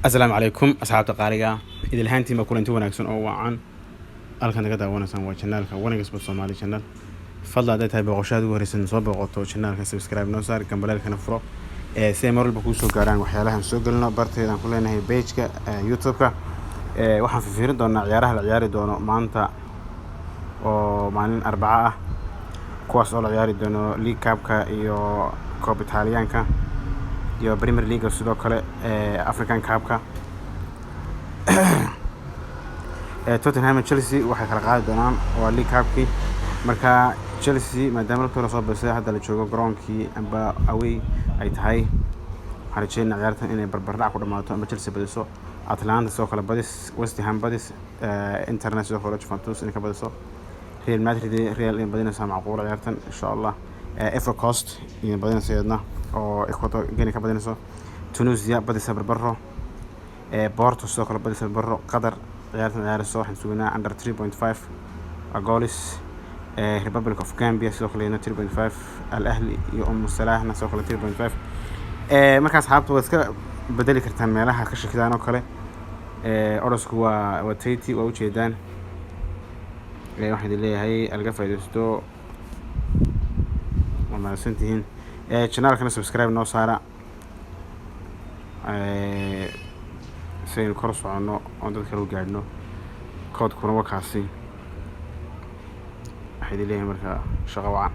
السلام عليكم أصحاب تقاريرا إذا الهانتي ما كنتوا وناكسون أو وعن ألكن كذا وناسان وشنال كوناكس بالصومالي شنال فضل هذا تابع غشاد ورسن صوب غطو شنال كسبسكرايب نوصار كمبلال كنفرو سيمر البكوسو قارن وحيالها نسوقلنا برتي أن كلنا هي بيجك يوتيوب waxaan fiirin doonaa ciyaaraha la ciyaari doono maanta oo maalin Arbacada ah kuwaas oo la ciyaari doono League Cup-ka iyo Coppa Italianka iyo Premier League sidoo kale African Cup-ka Tottenham and Chelsea waxay kala qaadi doonaan waa League Cup-kii marka Chelsea maadaama la soo basay hadda la joogo garoonkii amba away ay tahay waxaan rajeynayaa ciyaartan inay barbardhac ku dhamaato ama Chelsea badiso Atlanta soo kala badis West Ham badis Internet soo kala Juventus in ka badiso Real Madrid Real in badinaysa macquul ciyaartan insha Allah Ivory Coast in badinaysa oo Ecuador Guinea ka badinayso Tunisia badisa barbaro Porto soo kala badisa barbaro Qatar ciyaartan ciyaarayso waxaan sugnaa under 3.5 goals Republic of Gambia soo kala 3.5 Al Ahli iyo Salah soo kala 3.5 markaas xaabtu iska بدلي كرتان مالها كشكلان أو كله أرسك وتيتي ووجدان واحد اللي هي القفة يدستو وما سنتين channel كنا سبسكرايب نو صارا سين الكورس عنو عندك كلو قاعدنو كود كنا وكاسي واحد اللي هي مركا شغوان